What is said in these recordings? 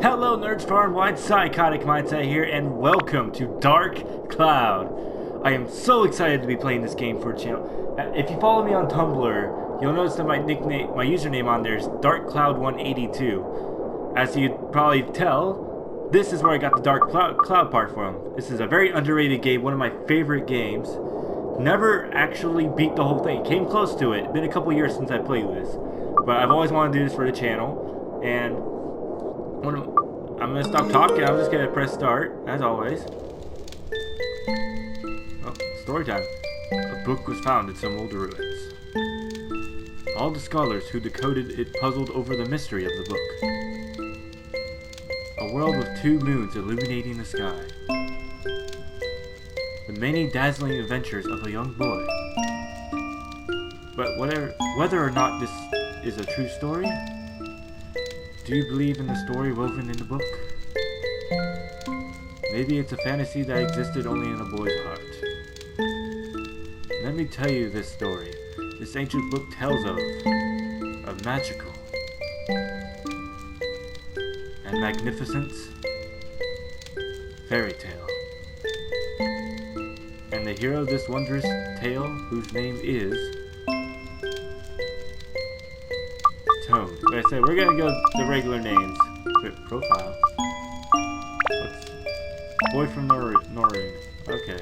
Hello nerds far and wide, Psychotic Mindset here, and welcome to Dark Cloud. I am so excited to be playing this game for a channel. If you follow me on Tumblr, you'll notice that my username on there is DarkCloud182. As you'd probably tell, this is where I got the Dark Cloud part from. This is a very underrated game, one of my favorite games. Never actually beat the whole thing. Came close to it. Been a couple years since I played this, but I've always wanted to do this for the channel, and I'm gonna stop talking. I'm just gonna press start, as always. Oh, story time. A book was found in some old ruins. All the scholars who decoded it puzzled over the mystery of the book. A world with two moons illuminating the sky. The many dazzling adventures of a young boy. But whether or not this is a true story, do you believe in the story woven in the book? Maybe it's a fantasy that existed only in a boy's heart. Let me tell you this story. This ancient book tells of a magical and magnificent fairy tale. And the hero of this wondrous tale, whose name is Toad. Like I said, we're gonna go the regular names. Profile. What's boy from Noreen? Okay.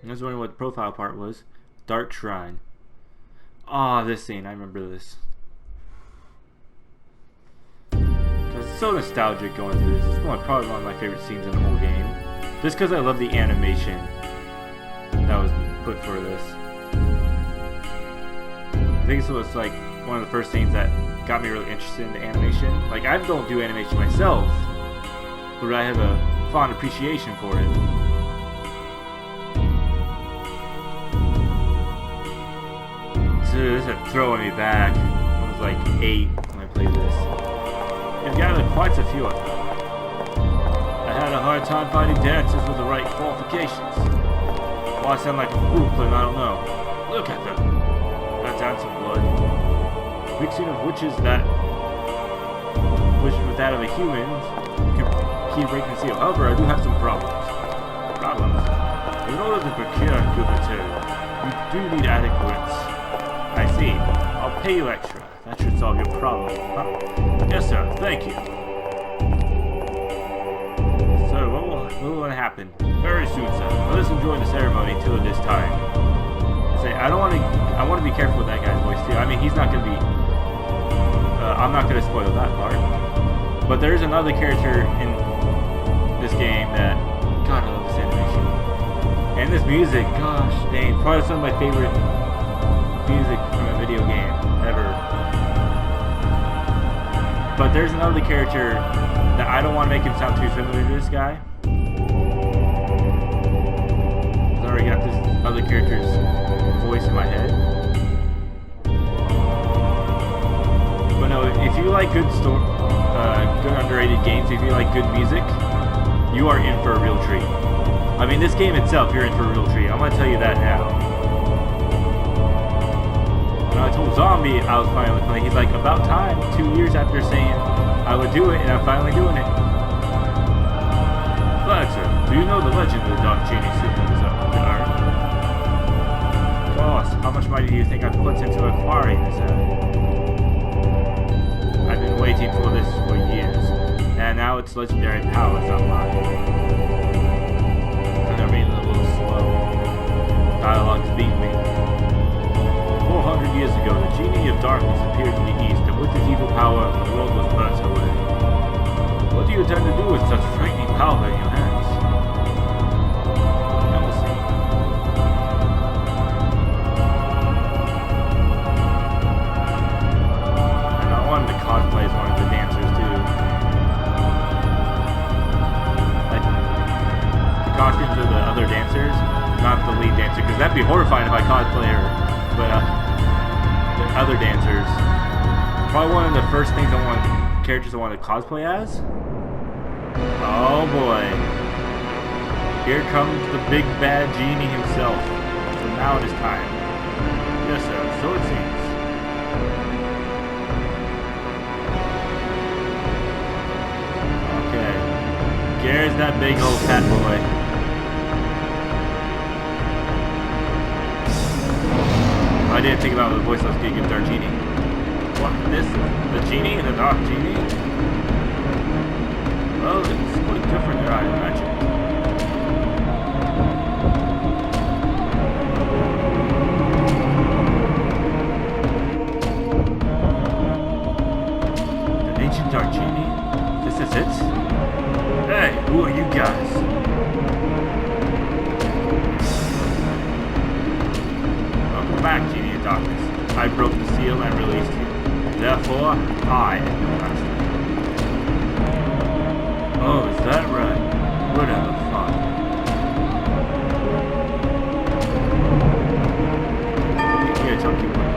I was wondering what the profile part was. Dark Shrine. Ah, this scene. I remember this. It's so nostalgic going through this. It's probably one of my favorite scenes in the whole game. Just because I love the animation that was put for this. I think this was like one of the first things that got me really interested in the animation. Like, I don't do animation myself, but I have a fond appreciation for it. Dude, this is throwing me back. I was like 8 when I played this. I've gathered quite a few of them. I had a hard time finding dancers with the right qualifications. Why I sound like a fool, and I don't know. Look at them. That dance of blood. Mixing of witches with that of a human can keep breaking the seal. However, I do have some problems. In order to procure good material, you do need adequate. I see. I'll pay you extra. That should solve your problem. Huh? Yes, sir. Thank you. So, what will happen? Very soon, sir. Let us enjoy the ceremony until it is time. I want to be careful with that guy's voice too. I mean, he's not going to be, I'm not going to spoil that part. But there's another character in this game that, God, I love this animation. And this music, gosh dang, probably some of my favorite music from a video game ever. But there's another character that I don't want to make him sound too familiar to this guy. I already got this other character's voice in my head. But no, if you like good underrated games, if you like good music, you are in for a real treat. I mean, this game itself, you're in for a real treat. I'm gonna tell you that now. When I told Zombie I was finally playing, he's like, about time, 2 years after saying I would do it, and I'm finally doing it. Fletcher, do you know the legend of the Dark Genie sitting in the Earth? How much money do you think I've put into acquiring this I've been waiting for this for years, and now its legendary powers online. I'm reading a little slow. Dialogue's beating me. 400 years ago, the Genie of Darkness appeared in the east, and with his evil power, the world was burnt away. What do you intend to do with such frightening power in your hands? Cosplay as one of the dancers too. Like the costumes of the other dancers, not the lead dancer, because that'd be horrifying if I cosplay her. But the other dancers, probably one of the first characters I want to cosplay as. Oh boy, here comes the big bad genie himself. So now it is time. Yes, sir. So it seems. that big old fat boy. I didn't think about the voice I was going to give to our genie. What? This? The genie? The dark genie? Well, it's quite different than I imagined. The ancient dark genie? This is it? Hey, who are you guys? Welcome back, genie of darkness. I broke the seal and released you. Therefore, I am your master. Oh, is that right? Whatever, fine. Here, chunky boy.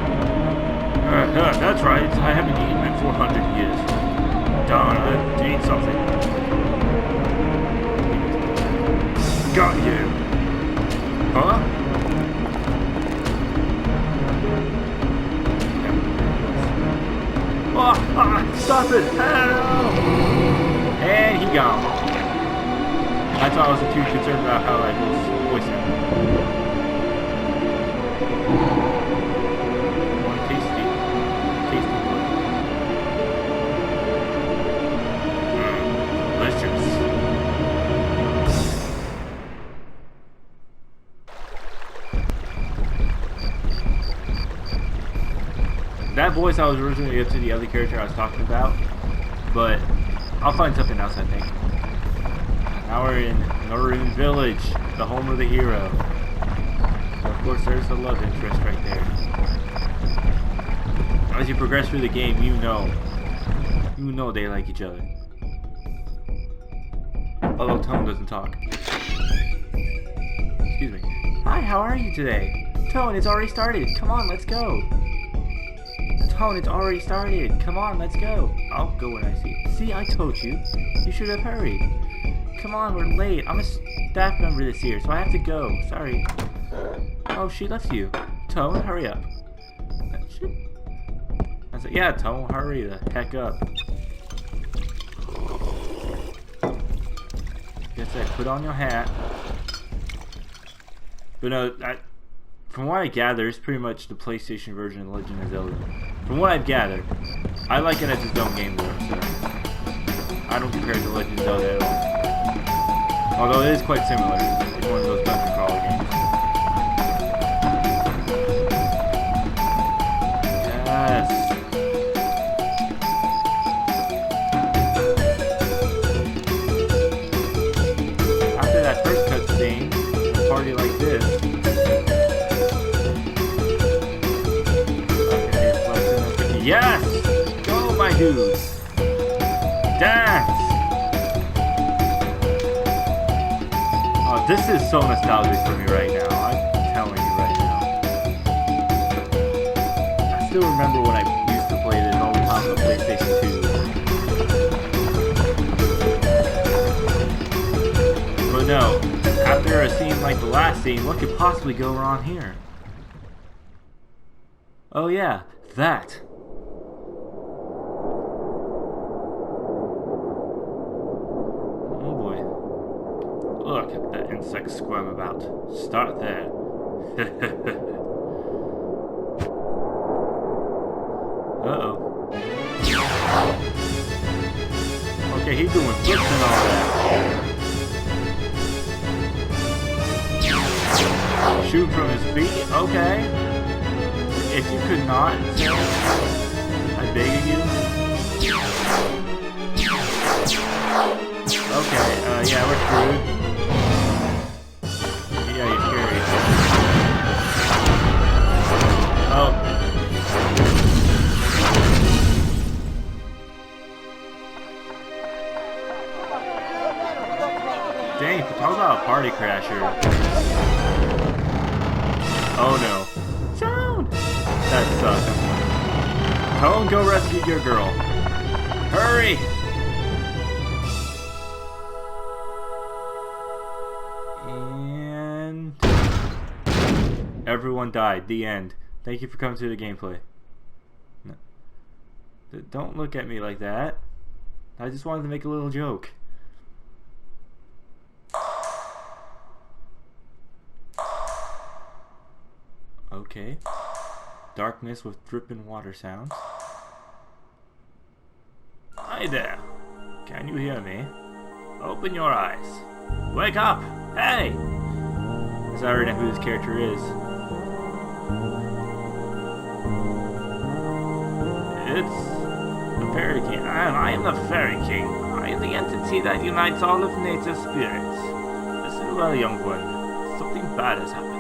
That's right. I haven't eaten in 400 years. Darn, I have to eat something. Got you. Huh? Oh, stop it! Help! And he gone. That's why I wasn't too concerned about how I was voicing. One tasty delicious. That voice I was originally up to the other character I was talking about, but I'll find something else, I think. Now we're in Norun Village, the home of the hero. And of course, there's the love interest right there. As you progress through the game, you know they like each other. Although Tone doesn't talk. Excuse me. Hi, how are you today? Tone, it's already started. Come on, let's go. Tone, it's already started. Come on, let's go. I'll go when I see it. See, I told you. You should have hurried. Come on, we're late. I'm a staff member this year, so I have to go. Sorry. Oh, she left you. Tone, hurry up. I said, yeah, Tone, hurry the heck up. Guess I put on your hat. But no, from what I gather, it's pretty much the PlayStation version of Legend of Zelda. From what I've gathered, I like it as its own game though, so I don't compare it to Legend of Zelda at all. Although it is quite similar. It's one of those dungeon crawler games. Yes. After that first cutscene, a party like this. Yes! Go, my dude! Dance! Oh, this is so nostalgic for me right now. I'm telling you right now. I still remember when I used to play this all the time on the PlayStation 2. But no, after a scene like the last scene, what could possibly go wrong here? Oh yeah, that. Look at that insect squirm about. Start there. Uh-oh. Okay, he's doing flips and all that. Shoot from his feet? Okay. If you could not, sir, I beg you. Okay, yeah, we're screwed. Yeah, you're scary. Oh. Dang, talk about a party crasher. Oh no. Tone! That sucks. Tone, go rescue your girl. Hurry! Everyone died. The end. Thank you for coming to the gameplay. No. Don't look at me like that. I just wanted to make a little joke. Okay. Darkness with dripping water sounds. Hi there. Can you hear me? Open your eyes. Wake up! Hey! Because I already know who this character is. It's the Fairy King. I am the Fairy King. I am the entity that unites all of nature's spirits. Listen well, young one. Something bad has happened.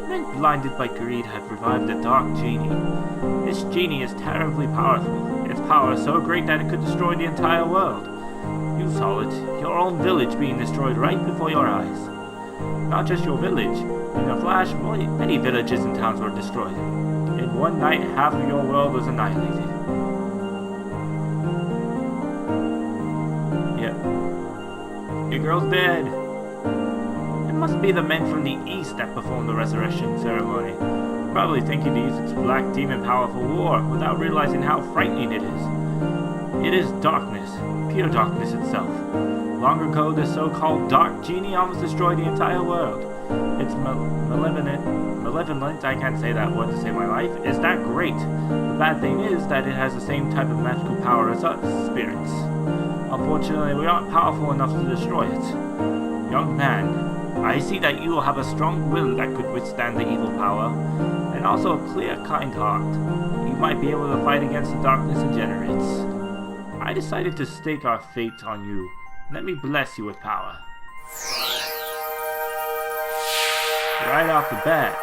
Men blinded by greed have revived a dark genie. This genie is terribly powerful. Its power is so great that it could destroy the entire world. You saw it, your own village being destroyed right before your eyes. Not just your village. In a flash, many villages and towns were destroyed. In one night, half of your world was annihilated. Yep. Your girl's dead. It must be the men from the east that performed the resurrection ceremony. Probably thinking to use its black demon power for war without realizing how frightening it is. It is darkness, pure darkness itself. Long ago, this so-called dark genie almost destroyed the entire world. Its malevolent, I can't say that word to save my life, is that great. The bad thing is that it has the same type of magical power as us, spirits. Unfortunately, we aren't powerful enough to destroy it. Young man, I see that you have a strong will that could withstand the evil power, and also a clear, kind heart. You might be able to fight against the darkness it generates. I decided to stake our fate on you. Let me bless you with power. Right off the bat.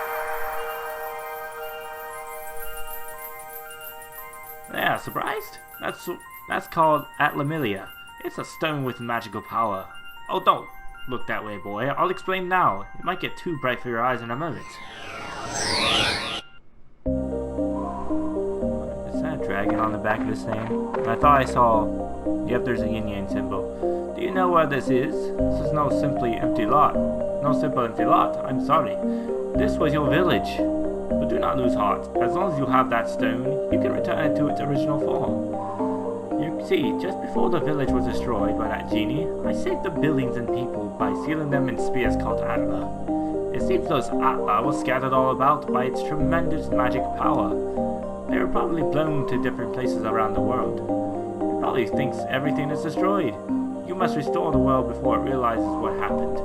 Yeah, surprised? That's called Atlamillia. It's a stone with magical power. Oh, don't look that way, boy. I'll explain now. It might get too bright for your eyes in a moment. Is that a dragon on the back of this thing? I thought I saw... Yep, there's a yin-yang symbol. Do you know where this is? This is no simple empty lot. I'm sorry. This was your village. But do not lose heart. As long as you have that stone, you can return it to its original form. You see, just before the village was destroyed by that genie, I saved the buildings and people by sealing them in spears called Atla. It seems those Atla were scattered all about by its tremendous magic power. They were probably blown to different places around the world. It probably thinks everything is destroyed. You must restore the world before it realizes what happened.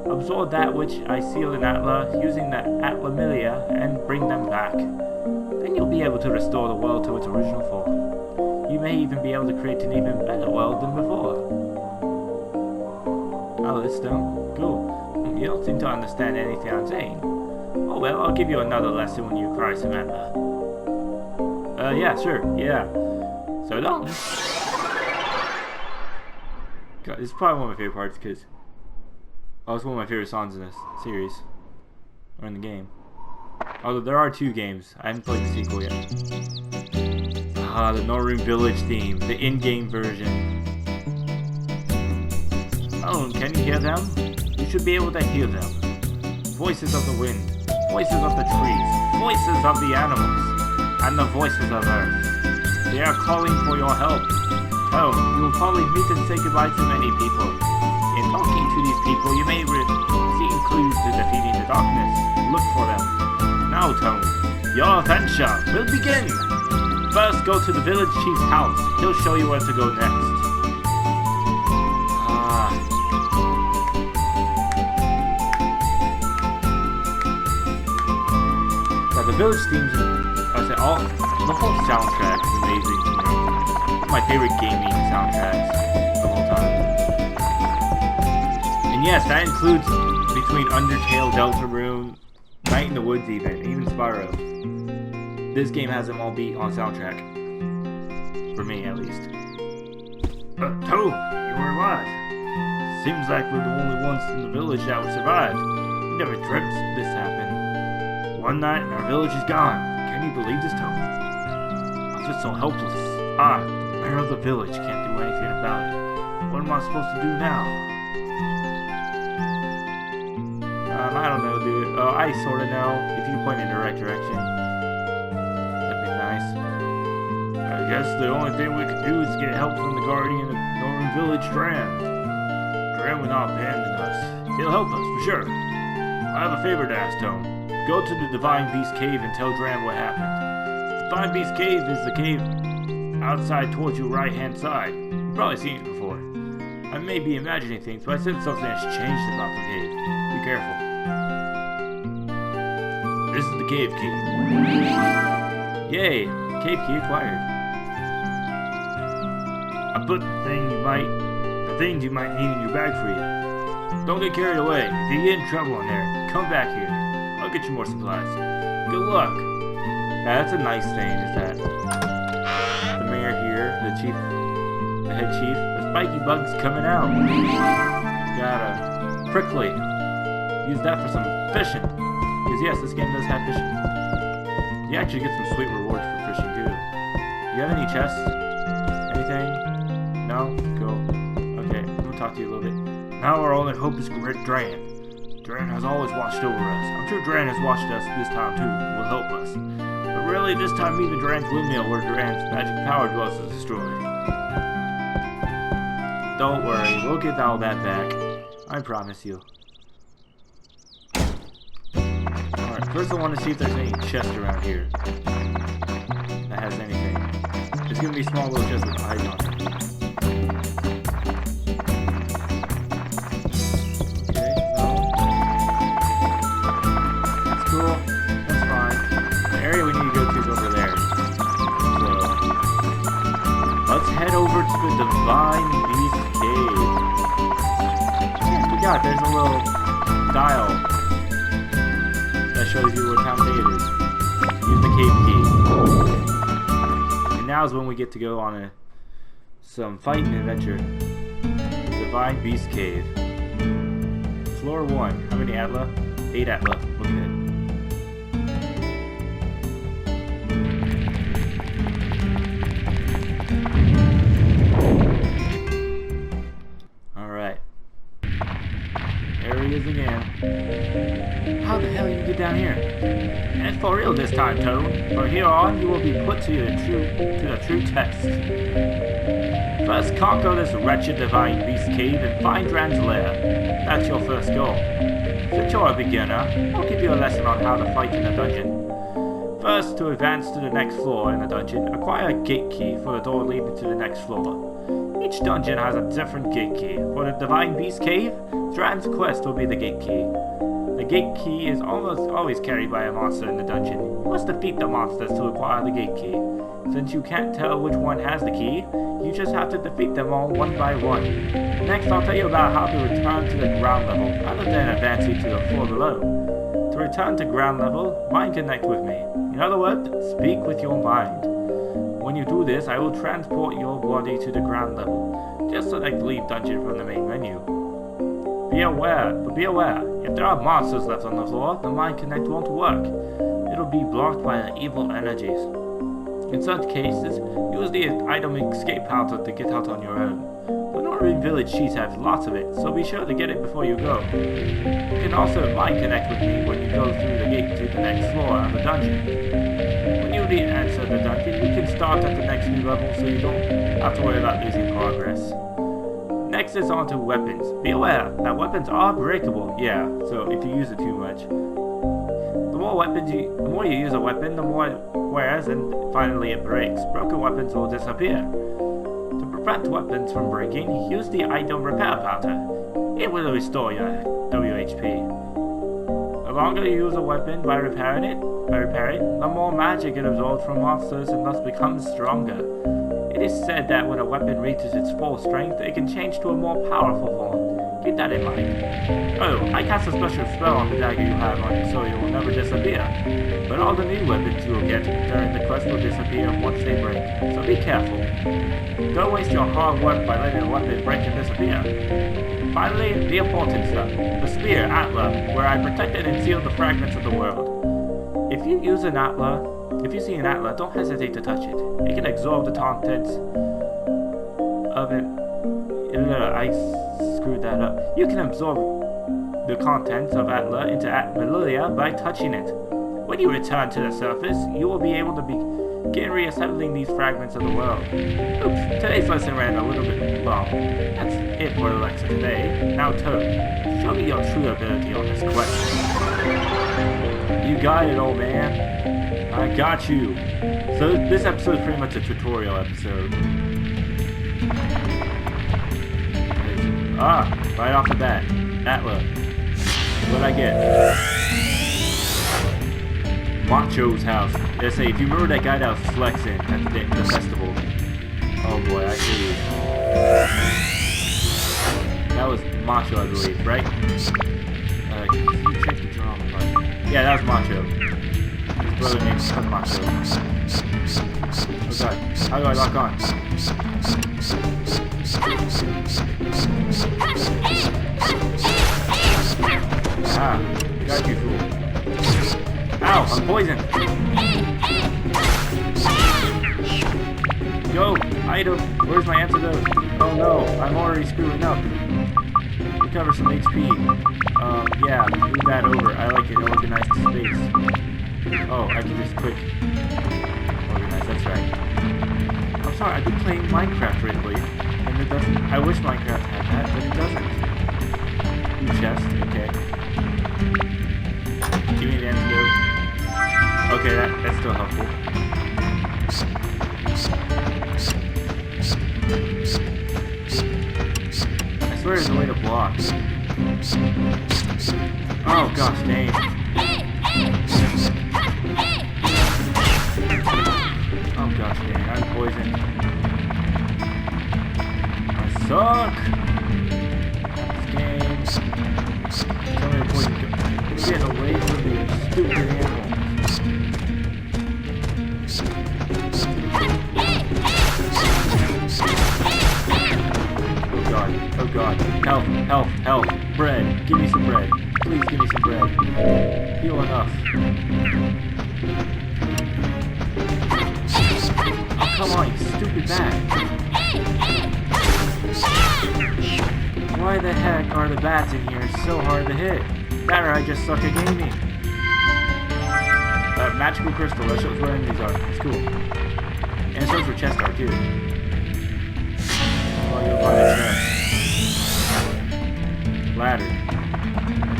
Absorb that which I sealed in Atla using the Atlamillia and bring them back. Then you'll be able to restore the world to its original form. You may even be able to create an even better world than before. Oh, this stone? Cool. You don't seem to understand anything I'm saying. Oh well, I'll give you another lesson when you cross Atla. Yeah, sure, yeah. So long. God, this is probably one of my favorite parts because it's one of my favorite songs in this series or in the game. Although there are 2 games, I haven't played the sequel yet. The Northern Village theme, the in-game version. Oh, can you hear them? You should be able to hear them. Voices of the wind, voices of the trees, voices of the animals, and the voices of Earth. They are calling for your help. Oh, you will probably meet and say goodbye to many people. In talking to these people, you may see clues to defeating the darkness. Look for them. Now, Tone, your adventure will begin! First, go to the village chief's house. He'll show you where to go next. Now, the village themes, the whole soundtrack is amazing to me. My favorite gaming soundtracks of all time. And yes, that includes between Undertale, Deltarune, Night in the Woods even Spyro. This game has them all beat on soundtrack. For me, at least. Toad, you were alive. Seems like we're the only ones in the village that would survive. We never dreamt this happened. One night, our village is gone. Can you believe this, Toad? I feel so helpless. The mayor of the village can't do anything about it. What am I supposed to do now? I don't know, dude. I sorta know. If you point in the right direction. That'd be nice. I guess the only thing we could do is get help from the guardian of Northern Village, Dram. Dram will not abandon us. He'll help us, for sure. I have a favor to ask, Tone. Go to the Divine Beast Cave and tell Dran what happened. Divine Beast Cave is the cave outside towards your right-hand side. You've probably seen it before. I may be imagining things, but I said something has changed about the cave. Be careful. This is the cave key. Yay! Cave key acquired. I put the things you might need in your bag for you. Don't get carried away. If you get in trouble in there, come back here. I'll get you more supplies. Good luck. Yeah, that's a nice thing, is that the mayor here, the head chief, the spiky bug's coming out. Got a prickly. Use that for some fishing. Because yes, this game does have fishing. You actually get some sweet rewards for fishing too. Do you have any chests? Anything? No? Cool. Okay, I'm gonna talk to you a little bit. Now our only hope is Dran. Dran has always watched over us. I'm sure Dran has watched us this time too and will help us. But really, this time even Dran's windmill where Dran's magic power dwells is destroyed. Don't worry, we'll get all that back. I promise you. Alright, first I want to see if there's any chests around here that has anything. It's gonna be small little chests with eyes on it. Okay, no. That's cool. That's fine. The area we need to go to is over there. So let's head over to the Divine Beast Cave. Yeah, we got there's a little dial that shows you what time of day it is. Use the cave key. And now is when we get to go on some fighting adventure. Divine Beast Cave. Floor 1. How many Atla? 8 Atla. Look at it. Alright. There he is again. How the hell you get down here? And for real this time, Toad. From here on, you will be put to the true test. First, conquer this wretched Divine Beast Cave and find Dran's lair. That's your first goal. Since you're a beginner, I'll give you a lesson on how to fight in the dungeon. First, to advance to the next floor in the dungeon, acquire a gate key for the door leading to the next floor. Each dungeon has a different gate key. For the Divine Beast Cave, Dran's quest will be the gate key. The gate key is almost always carried by a monster in the dungeon. You must defeat the monsters to acquire the gate key. Since you can't tell which one has the key, you just have to defeat them all one by one. Next, I'll tell you about how to return to the ground level, rather than advancing to the floor below. To return to ground level, mind connect with me. In other words, speak with your mind. When you do this, I will transport your body to the ground level. Just select Leave Dungeon from the main menu. Be aware, if there are monsters left on the floor, the mind connect won't work. It'll be blocked by the evil energies. In such cases, use the item escape powder to get out on your own. The Northern Village cheese have lots of it, so be sure to get it before you go. You can also mind connect with me when you go through the gate to the next floor of the dungeon. When you re-enter the dungeon, you can start at the next new level so you don't have to worry about losing progress. Next is on to weapons. Be aware that weapons are breakable, yeah, so if you use it too much. The more you use a weapon, the more it wears and finally it breaks. Broken weapons will disappear. To prevent weapons from breaking, use the item repair powder. It will restore your WHP. The longer you use a weapon by repairing, the more magic it absorbs from monsters and thus becomes stronger. It is said that when a weapon reaches its full strength, it can change to a more powerful form. Keep that in mind. Oh, I cast a special spell on the dagger you have on you so it will never disappear. But all the new weapons you will get during the quest will disappear once they break, so be careful. Don't waste your hard work by letting a weapon break and disappear. Finally, the important stuff. The spear, Atla, where I protected and sealed the fragments of the world. If you see an Atla, don't hesitate to touch it. It can absorb the contents of it. I screwed that up. You can absorb the contents of Atla into Atmalia by touching it. When you return to the surface, you will be able to begin reassembling these fragments of the world. Oops, today's lesson ran a little bit long. That's it for the lecture today. Now Toad, show me your true ability on this quest. got it, old man. I got you. So this episode is pretty much a tutorial episode. Ah, right off the bat. Atla. What'd I get? Macho's house. Let's say, if you remember that guy that was flexing at the festival. Oh boy, I see you. That was Macho, I believe, right? Can you check the drama? Yeah, that was Macho. His brother named Macho. Oh god, how do I lock on? Ah, got you, fool. Ow, I'm poisoned. Go, item. Where's my antidote? Oh no, I'm already screwing up. Recover some HP. Yeah, move that over. I like it organized space. Oh, I can just quick organize. That's right. I'm sorry, I've been playing Minecraft lately, and it doesn't. I wish Minecraft had that, but it doesn't. New chest. Okay. Give me the antidote. Okay, that's still helpful. I swear there's a way to block. Oh gosh, dang. Oh gosh, dang, I'm poisoned. I suck! This game. Tell me the poison. Get away from me, stupid animal. Oh god. Help, help, help. Bread. Give me some bread. Please give me some bread. Heal enough. Oh, come on, you stupid bat. Why the heck are the bats in here so hard to hit? That or I just suck at gaming. Magical crystal. That shows where enemies are. It's cool. And it shows where chests are, too. Oh, you'll find a chest. Ladder.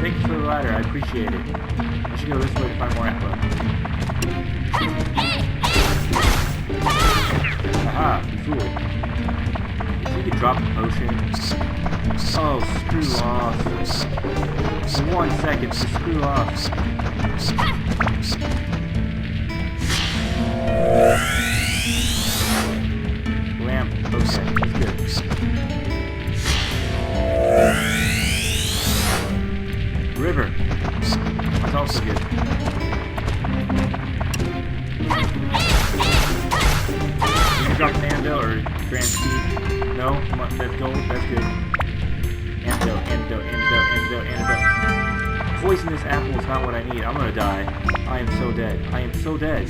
Thank you for the ladder, I appreciate it. I should go this way to find more Atla. Aha, you fool. If you could drop a potion. Oh, screw off. In 1 second, just screw off. Lamp, okay, that's good. River. That's also good. Can you drop an anvil or grand speed? No? That's gold? That's good. Antidote, antidote, antidote, antidote, antidote. Poisonous apple is not what I need. I'm gonna die. I am so dead. I am so dead.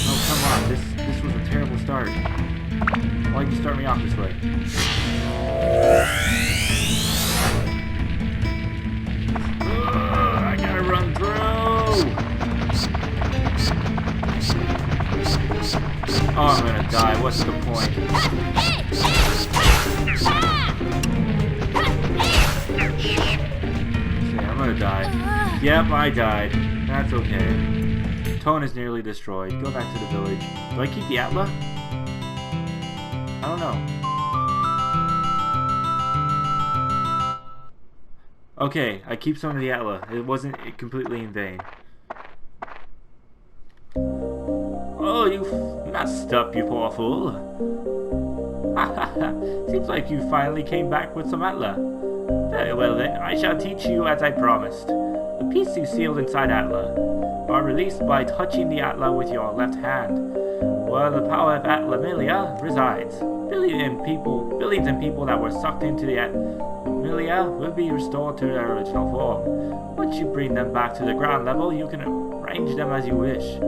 Oh, come on. This was a terrible start. Why'd you start me off this way? I gotta run through! Oh, I'm gonna die. What's the point? Okay, I'm gonna die. Yep, I died. That's okay. Tone is nearly destroyed. Go back to the village. Do I keep the Atla? I don't know. Okay, I keep some of the Atla. It wasn't completely in vain. Oh, you messed up, you poor fool. Seems like you finally came back with some Atla. Very well then, I shall teach you as I promised. The pieces you sealed inside Atla are released by touching the Atla with your left hand, where the power of Atla resides. Billions in people that were sucked into the Atla will be restored to their original form. Once you bring them back to the ground level, you can arrange them as you wish.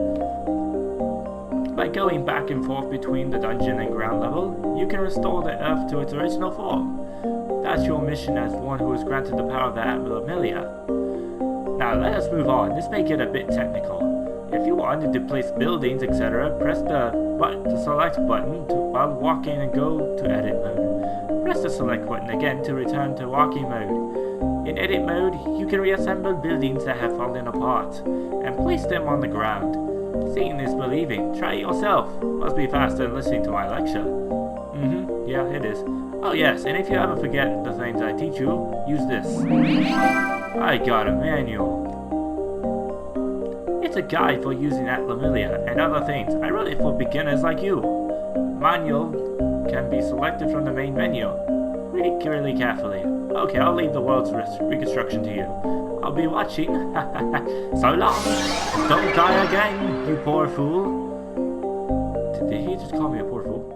By going back and forth between the dungeon and ground level, you can restore the earth to its original form. That's your mission as one who is granted the power of the Atla. Now let us move on. This may get a bit technical. If you wanted to place buildings, etc., press the select button while walking and go to edit mode. Press the select button again to return to walking mode. In edit mode, you can reassemble buildings that have fallen apart and place them on the ground. Seeing is believing. Try it yourself. Must be faster than listening to my lecture. Yeah, it is. Oh yes, and if you ever forget the things I teach you, use this. I got a manual. It's a guide for using Atlamelia and other things. I wrote it for beginners like you. Manual can be selected from the main menu. Read it really carefully. Okay, I'll leave the world's reconstruction to you. I'll be watching. So long. Don't die again, you poor fool. Did he just call me a poor fool?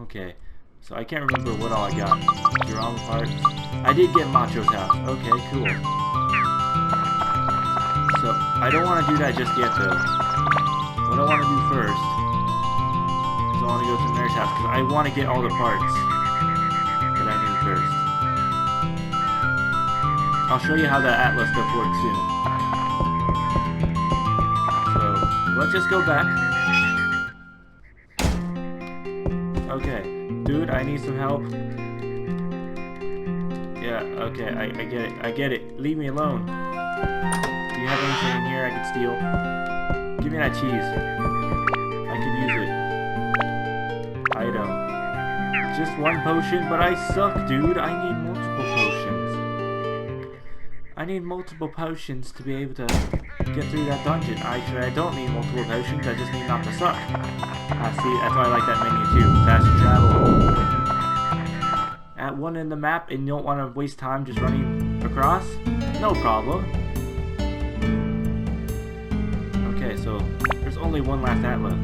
Okay, so I can't remember what all I got. Jerome parts. I did get Macho's house. Okay, cool. So I don't want to do that just yet, though. What I want to do first is I want to go to Mary's house because I want to get all the parts that I need first. I'll show you how the Atlas stuff works soon. So let's just go back. Okay, dude, I need some help. Yeah, okay, I get it. I get it. Leave me alone. Do you have anything in here I could steal? Give me that cheese. I could use it. Item. Just one potion, but I suck, dude. I need multiple potions. I need multiple potions to be able to get through that dungeon. Actually, I don't need multiple potions. I just need not to suck. See, that's why I like that menu too. Fast travel. At one end of the map and you don't want to waste time just running across? No problem. Okay, so there's only one last Atlas.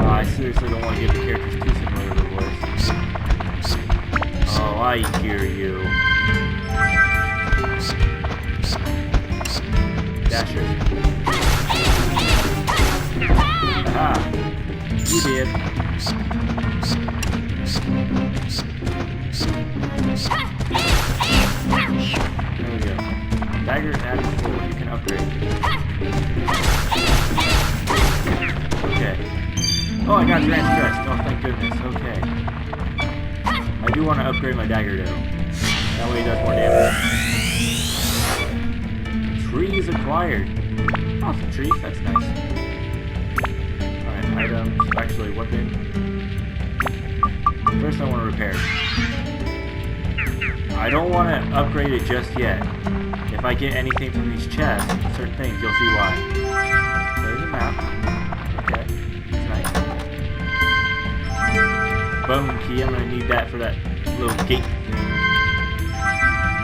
I seriously don't want to give the characters too similar to the voice. Oh, I hear you. Dasher. Aha! You did. There we go. Dagger added full. You can upgrade. Okay. Oh, I got transgressed. Oh, thank goodness. Okay. I do want to upgrade my dagger though. That way it does more damage. Trees acquired. Awesome trees, that's nice. Alright, items, actually weapon. First I want to repair. I don't want to upgrade it just yet. If I get anything from these chests, certain things, you'll see why. There's a map. Okay, it's nice. Bone key, I'm going to need that for that little gate thing.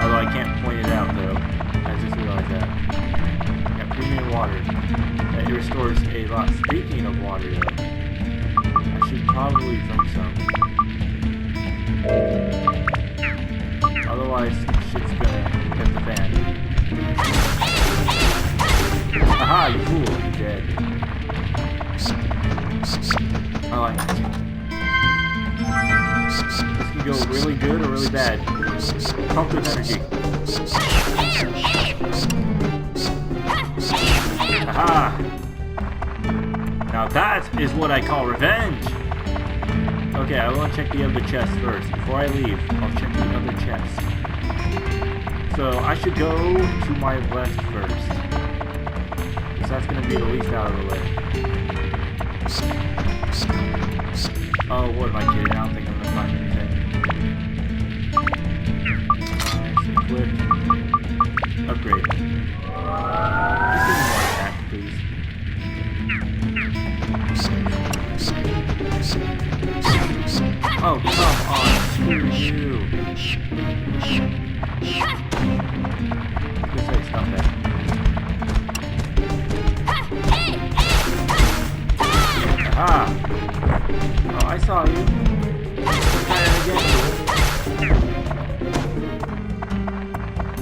Although I can't point it out though. I just realized that. Got premium water. That restores a lot. Speaking of water though, I should probably drink some. Otherwise, shit's gonna hit the fan. Aha, you fool, you're dead. Oh, I know. This can go really good or really bad. Pump with energy. Aha! Now that is what I call revenge! Okay, I want to check the other chest first. Before I leave, I'll check the other chest. So I should go to my left first. Because that's going to be the least out of the way. Oh, what am I kidding? I don't think I'm going to find anything. Nice, equip. Upgrade. Just give me more attack, please. Oh, come on, screw you. Just say stop that. Ah! Oh, I saw you. Try it again.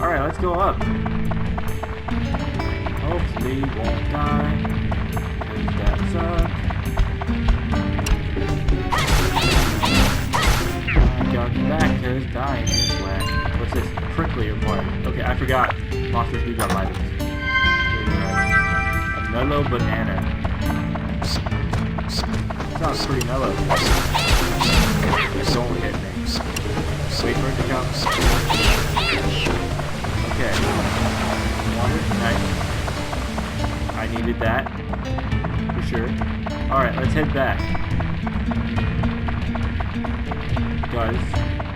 Alright, let's go up. Hopefully you won't die. Cause that sucks. Got back because dying is whack. What's this? Prickly required. Okay, I forgot. Monsters do drop items. A mellow banana. sounds pretty mellow. Don't hit me. Wait for it to come. Okay. Water, nice. I needed that. For sure. Alright, let's head back. Guys,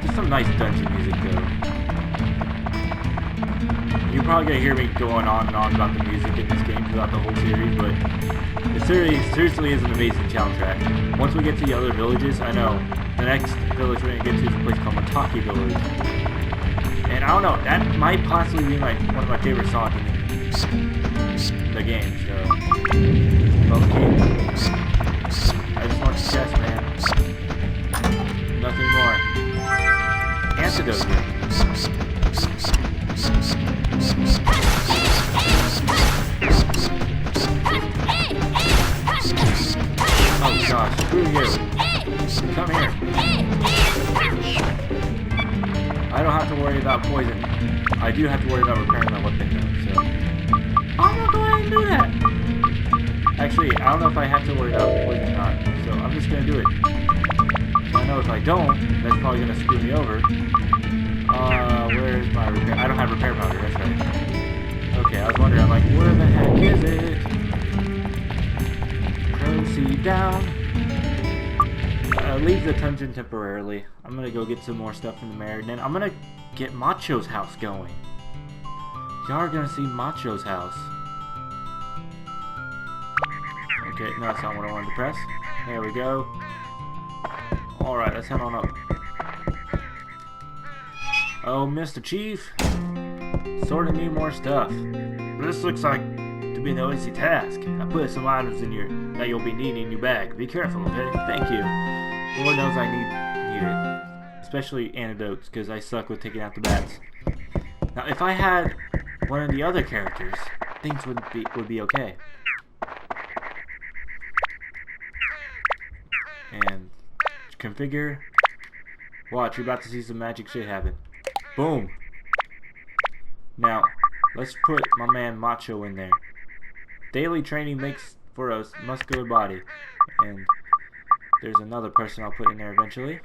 just some nice dungeon music though. You're probably gonna hear me going on and on about the music in this game throughout the whole series, but it seriously is an amazing soundtrack. Once we get to the other villages, I know the next village we're gonna get to is a place called Mataki Village, and I don't know, that might possibly be one of my favorite songs in the game. So, okay. I just want the chest, man. Nothing more. Antidote here. Oh gosh, screw you. Come here. I don't have to worry about poison. I do have to worry about repairing my weapon though, so I'm gonna go ahead and do that. Actually, I don't know if I have to worry about poison or not, so I'm just gonna do it. I know if I don't, that's probably gonna screw me over. Where's my repair? I don't have repair powder, that's right. Okay, I was wondering, I'm like, where the heck is it? Proceed down. Leave the dungeon temporarily. I'm gonna go get some more stuff from the mayor, and then I'm gonna get Macho's house going. Y'all are gonna see Macho's house. Okay, no, that's not what I wanted to press. There we go. Alright, let's head on up. Oh, Mr. Chief. Sorting me more stuff. This looks like to be no easy task. I put some items in that you'll be needing in your bag. Be careful, okay? Thank you. Lord knows I need it. Especially antidotes, because I suck with taking out the bats. Now, if I had one of the other characters, things would be okay. And configure. Watch, you're about to see some magic shit happen. Boom. Now, let's put my man Macho in there. Daily training makes for a muscular body. And there's another person I'll put in there eventually.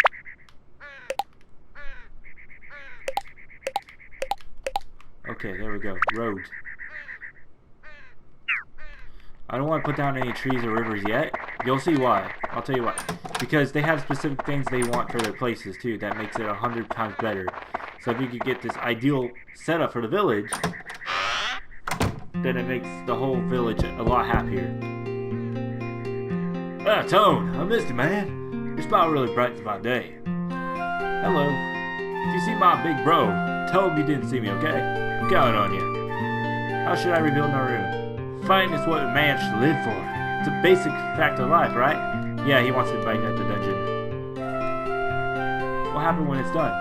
Okay, there we go. Road. I don't want to put down any trees or rivers yet. You'll see why. I'll tell you why. Because they have specific things they want for their places too. That makes it 100 times better. So if you could get this ideal setup for the village, then it makes the whole village a lot happier. Ah, Tone, I missed you, man. Your smile really brightens my day. Hello. If you see my big bro, tell him you didn't see me, okay? I'm counting on you. How should I rebuild my room? Fighting is what a man should live for. It's a basic fact of life, right? Yeah, he wants to fight at the dungeon. What happened when it's done?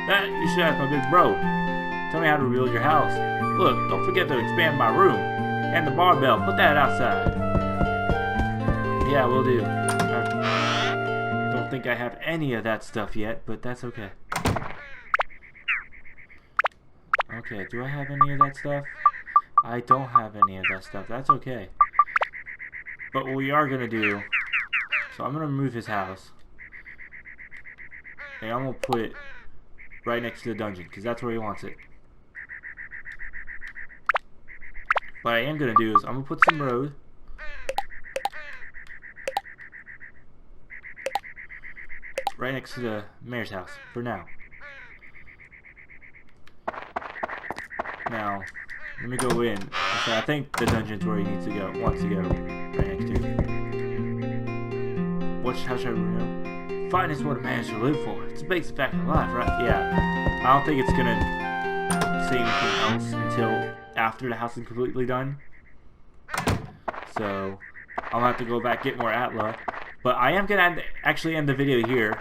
That you should ask my big bro. Tell me how to rebuild your house. Look, don't forget to expand my room. And the barbell, put that outside. Yeah, will do. I don't think I have any of that stuff yet, but that's okay. Okay, do I have any of that stuff? I don't have any of that stuff. That's okay. But what we are going to do... So I'm going to remove his house. And I'm going to put it right next to the dungeon, because that's where he wants it. What I am going to do is I'm going to put some road. Right next to the mayor's house, for now. Now, let me go in. Okay, I think the dungeon's where he needs to go, wants to go. Right next to it. How should I remember? Fighting is what a man should live for. It's a basic fact of life, right? Yeah. I don't think it's gonna say anything else until after the house is completely done. So, I'll have to go back, get more Atla. But I am gonna actually end the video here.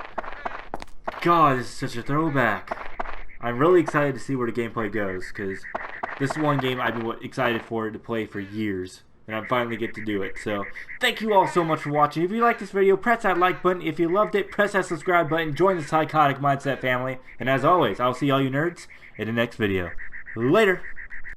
God, this is such a throwback. I'm really excited to see where the gameplay goes, because this is one game I've been excited for to play for years. And I finally get to do it. So, thank you all so much for watching. If you liked this video, press that like button. If you loved it, press that subscribe button. Join the Psychotic Mindset family. And as always, I'll see all you nerds in the next video. Later!